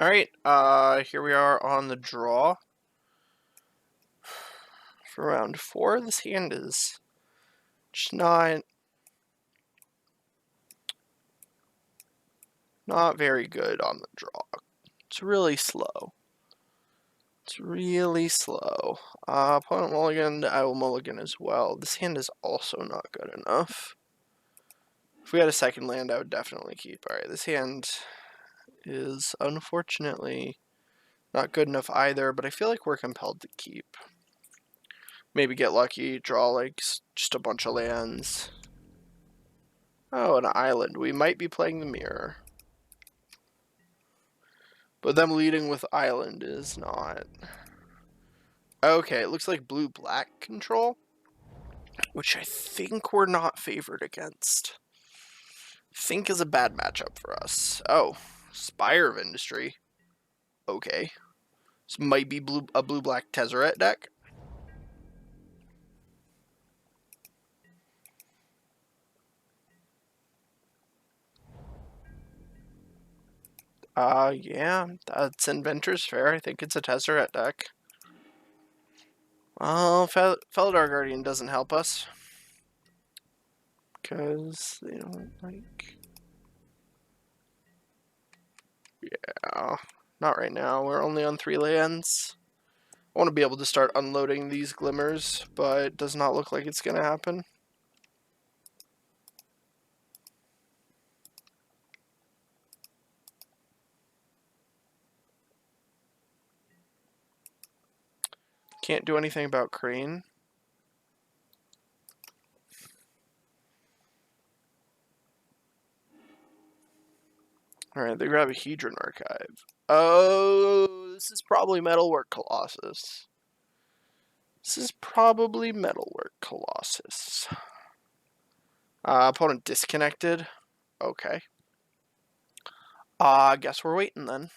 Alright, here we are on the draw for round 4. This hand is just not very good on the draw. It's really slow. Opponent mulligan, I will mulligan as well. This hand is also not good enough. If we had a second land, I would definitely keep. Alright, this hand is unfortunately not good enough either, but I feel like we're compelled to keep. Maybe get lucky, draw like just a bunch of lands. Oh, an island. We might be playing the mirror. But them leading with island is not. Okay, it looks like blue-black control, which I think we're not favored against. I think is a bad matchup for us. Oh, Spire of Industry. Okay. This might be a blue-black Tezzeret deck. Yeah, that's Inventor's Fair. I think it's a Tezzeret deck. Well, Felidar Guardian doesn't help us. Because they don't like... Yeah, not right now. We're only on 3 lands. I want to be able to start unloading these glimmers, but it does not look like it's going to happen. Can't do anything about Crane. Alright, they grab a Hedron Archive. Oh, this is probably Metalwork Colossus. Opponent disconnected. Okay. Guess we're waiting then.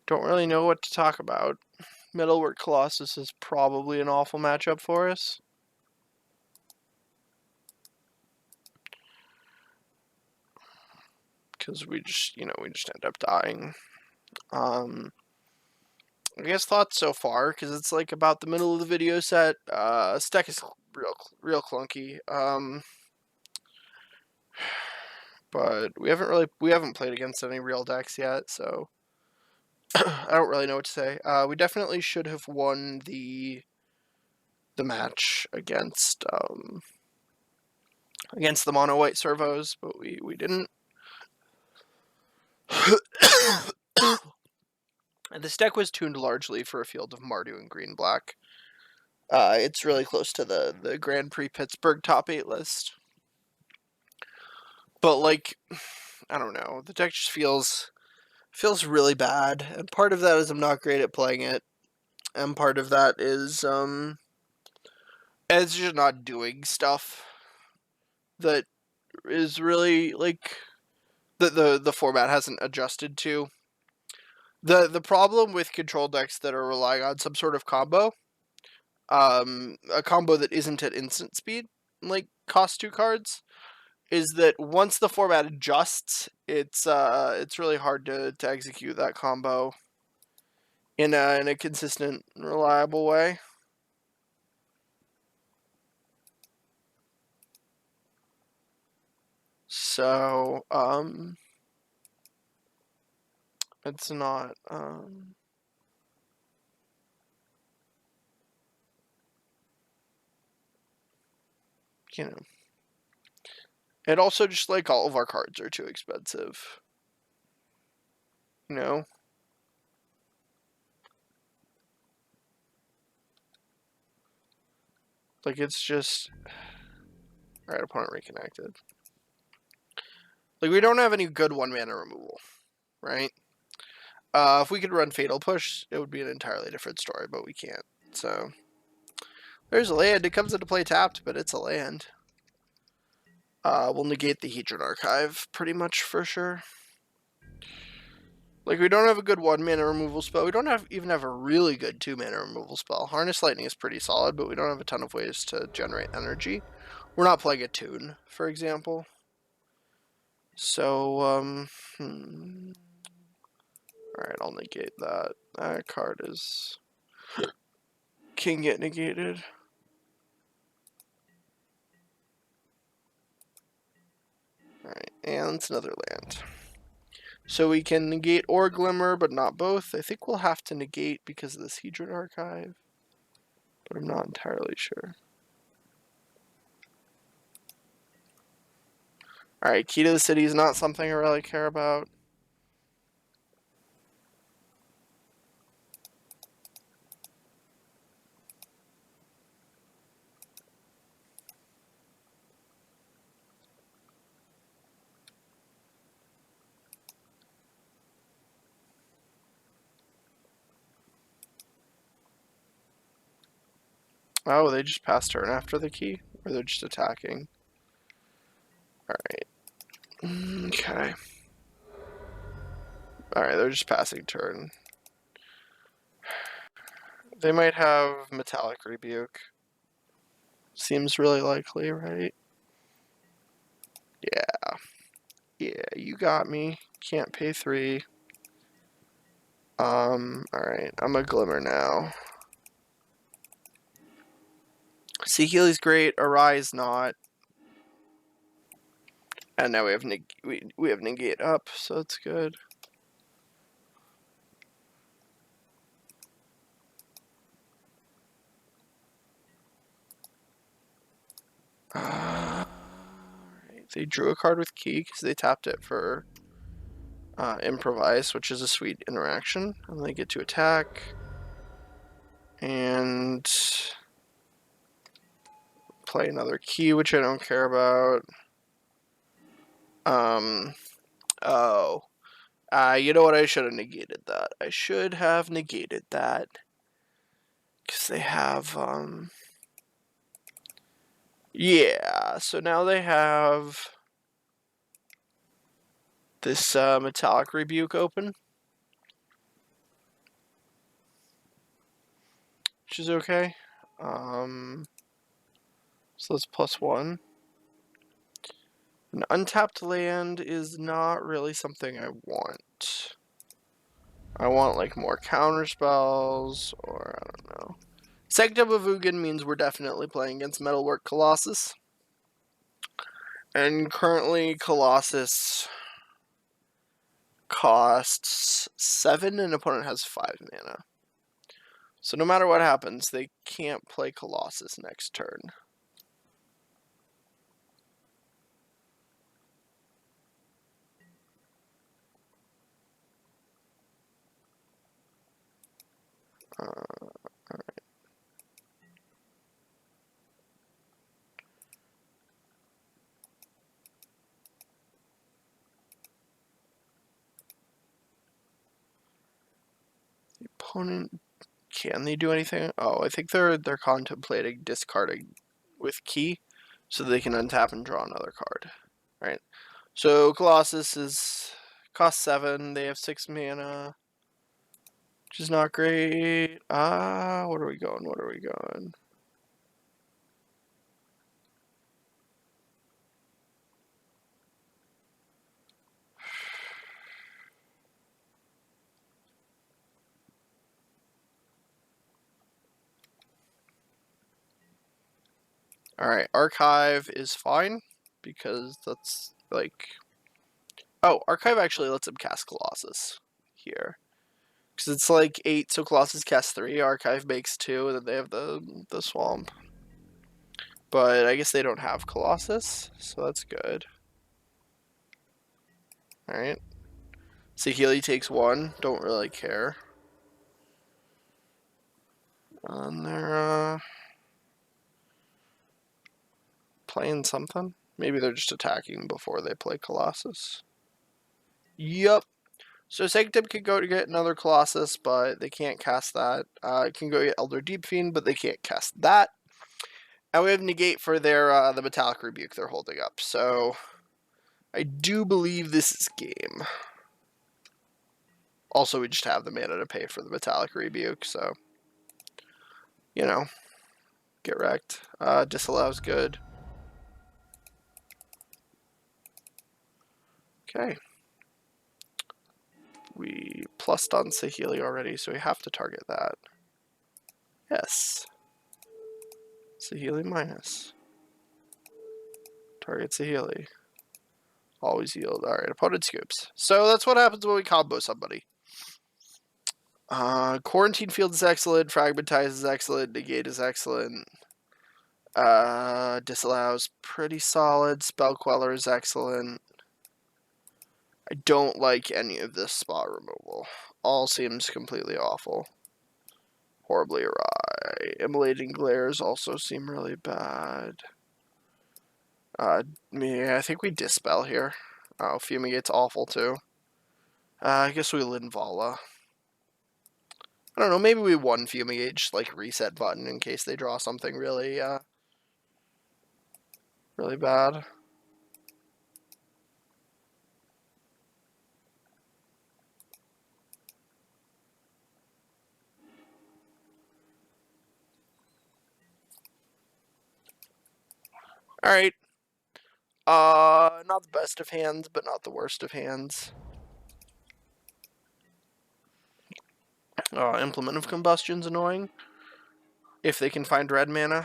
Don't really know what to talk about. Metalwork Colossus is probably an awful matchup for us. Because we just end up dying. I guess thoughts so far, because it's like about the middle of the video set. This deck is real clunky. But we haven't played against any real decks yet, so I don't really know what to say. We definitely should have won the match against the mono white servos, but we didn't. This deck was tuned largely for a field of Mardu and green black. It's really close to the Grand Prix Pittsburgh top 8 list. But like, I don't know, the deck just feels really bad, and part of that is I'm not great at playing it, and part of that is it's just not doing stuff that is really like the format hasn't adjusted to. The problem with control decks that are relying on some sort of combo, a combo that isn't at instant speed, like cost 2 cards, is that once the format adjusts, it's really hard to execute that combo in a consistent, reliable way. So, it's not, you know. And also just like all of our cards are too expensive. You know? Like it's just Alright, opponent reconnected. Like, we don't have any good 1-mana removal, right? If we could run Fatal Push, it would be an entirely different story, but we can't. So, there's a land. It comes into play tapped, but it's a land. We'll negate the Hedron Archive, pretty much for sure. Like, we don't have a good 1-mana removal spell. We don't even have a really good 2-mana removal spell. Harness Lightning is pretty solid, but we don't have a ton of ways to generate energy. We're not playing a Tune, for example. So, Alright, I'll negate that. That card can get negated. Alright, and it's another land. So we can negate or Glimmer, but not both. I think we'll have to negate because of this Hedron Archive, but I'm not entirely sure. Alright, Key to the City is not something I really care about. Oh, they just passed turn after the key? Or they're just attacking? Alright. Okay. Alright, they're just passing turn. They might have Metallic Rebuke. Seems really likely, right? Yeah. Yeah, you got me. Can't pay 3. Alright, I'm a Glimmer now. Saheeli's great, Arise not. And now we have we have negate up, so it's good. Right. They drew a card with key because they tapped it for improvise, which is a sweet interaction. And they get to attack and play another key, which I don't care about. You know what? I should have negated that. I should have negated that. Because they have, yeah, so now they have this Metallic Rebuke open. Which is okay. So that's +1. An untapped land is not really something I want. I want, like, more counter spells, or I don't know. Sanctum of Ugin means we're definitely playing against Metalwork Colossus. And currently, Colossus costs 7 and opponent has 5 mana. So no matter what happens, they can't play Colossus next turn. Alright. The opponent, can they do anything? Oh, I think they're contemplating discarding with key so they can untap and draw another card. Right. So Colossus cost 7, they have 6 mana. Which is not great. What are we going? What are we going? Alright, Archive is fine, because that's, like... Oh, Archive actually lets him cast Colossus here. Because it's like 8, so Colossus casts 3, Archive makes 2, and then they have the Swamp. But I guess they don't have Colossus, so that's good. Alright. Saheeli takes 1, don't really care. And they're playing something? Maybe they're just attacking before they play Colossus. Yup. So Sanctum can go to get another Colossus, but they can't cast that. It can go get Elder Deep Fiend, but they can't cast that. And we have Negate for their the Metallic Rebuke they're holding up. So I do believe this is game. Also, we just have the mana to pay for the Metallic Rebuke, so you know, get wrecked. Disallow's good. Okay. We plussed on Saheeli already, so we have to target that. Yes. Saheeli minus. Target Saheeli. Always yield. Alright, opponent scoops. So that's what happens when we combo somebody. Quarantine Field is excellent. Fragmentize is excellent. Negate is excellent. Disallow's pretty solid. Spell Queller is excellent. I don't like any of this spot removal. All seems completely awful. Horribly awry. Immolating Glares also seem really bad. I think we Dispel here. Oh, Fumigate's awful too. I guess we Linvala. I don't know, maybe we one Fumigate, just like reset button in case they draw something really, really bad. Alright. Not the best of hands, but not the worst of hands. Implement of Combustion's annoying. If they can find red mana.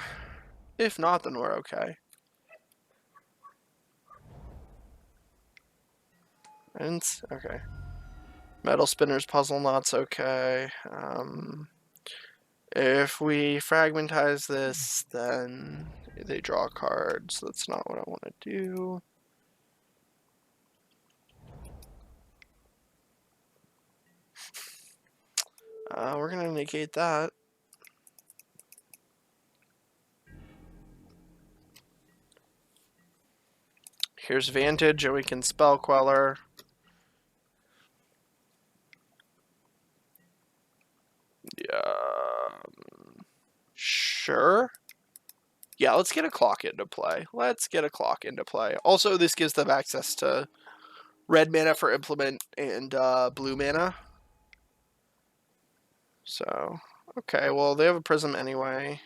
If not, then we're okay. Okay. Metal Spinner's Puzzle Knot's okay. If we fragmentize this, then they draw cards. That's not what I want to do. We're going to negate that. Here's Vantage, and we can Spell Queller. Yeah. Sure. Yeah, let's get a clock into play. Also, this gives them access to red mana for Implement and blue mana. So, okay, well, they have a Prism anyway.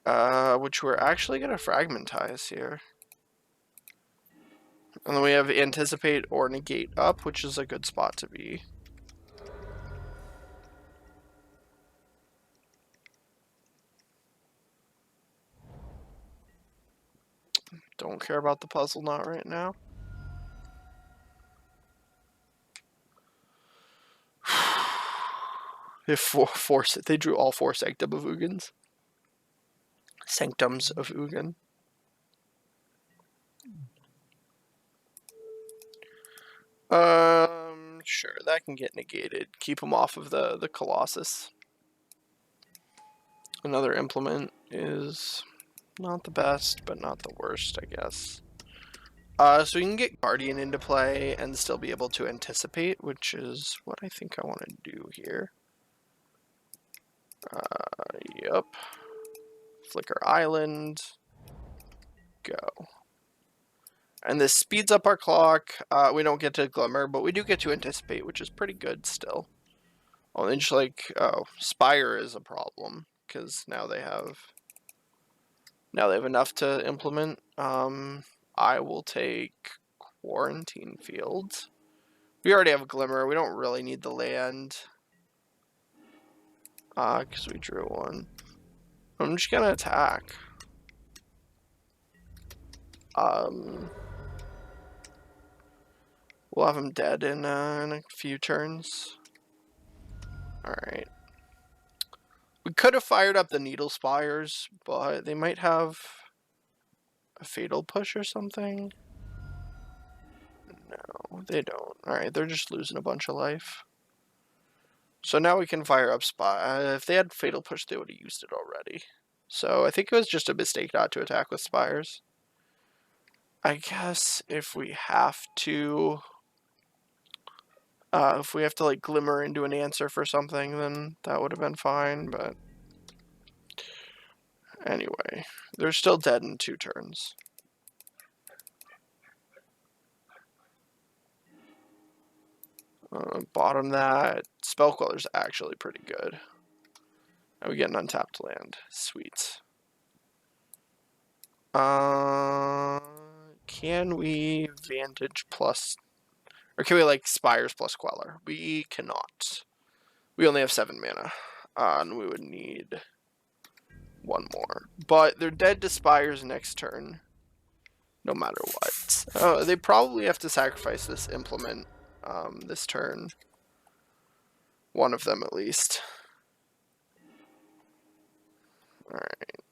Which we're actually going to fragmentize here. And then we have Anticipate or Negate up, which is a good spot to be. Don't care about the Puzzle Knot right now. They drew all 4 Sanctum of Ugins. Sanctums of Ugin. Sure, that can get negated. Keep them off of the Colossus. Another Implement is not the best, but not the worst, I guess. So we can get Guardian into play and still be able to anticipate, which is what I think I want to do here. Yep. Flicker Island. Go. And this speeds up our clock. We don't get to Glimmer, but we do get to anticipate, which is pretty good still. Oh, and just like, Spire is a problem, because now they have enough to implement. I will take Quarantine Field. We already have a Glimmer. We don't really need the land. Because we drew one. I'm just gonna attack. We'll have him dead in a few turns. Alright. We could have fired up the Needle Spires, but they might have a Fatal Push or something. No, they don't. Alright, they're just losing a bunch of life. So now we can fire up Spire. If they had Fatal Push, they would have used it already. So I think it was just a mistake not to attack with Spires. I guess if we have to like glimmer into an answer for something, then that would have been fine, but anyway, they're still dead in 2 turns. Bottom that. Spellqueller's actually pretty good. And we get an untapped land. Sweet. Can we Vantage plus... Or can we, like, Spires plus Queller? We cannot. We only have 7 mana. And we would need 1 more. But they're dead to Spires next turn. No matter what. They probably have to sacrifice this Implement this turn. One of them, at least. Alright.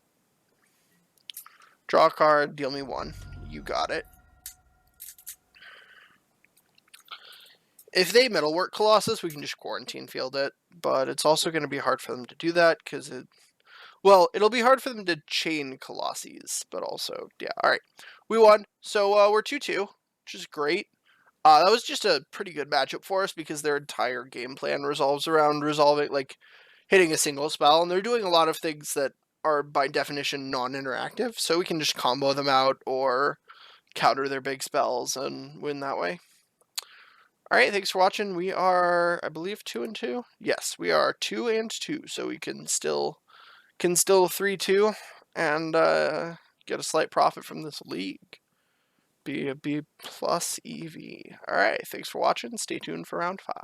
Draw a card, deal me 1. You got it. If they Metalwork Colossus, we can just Quarantine Field it. But it's also going to be hard for them to do that, because it... Well, it'll be hard for them to chain Colossus, but also... Yeah, alright. We won. So, we're 2-2, which is great. That was just a pretty good matchup for us, because their entire game plan resolves around resolving, like, hitting a single spell, and they're doing a lot of things that are by definition non-interactive, so we can just combo them out or counter their big spells and win that way. Alright, thanks for watching. We are, I believe, 2-2? Yes, we are 2-2, so we can still 3-2 and get a slight profit from this league. Be a B+ EV. Alright, thanks for watching. Stay tuned for round 5.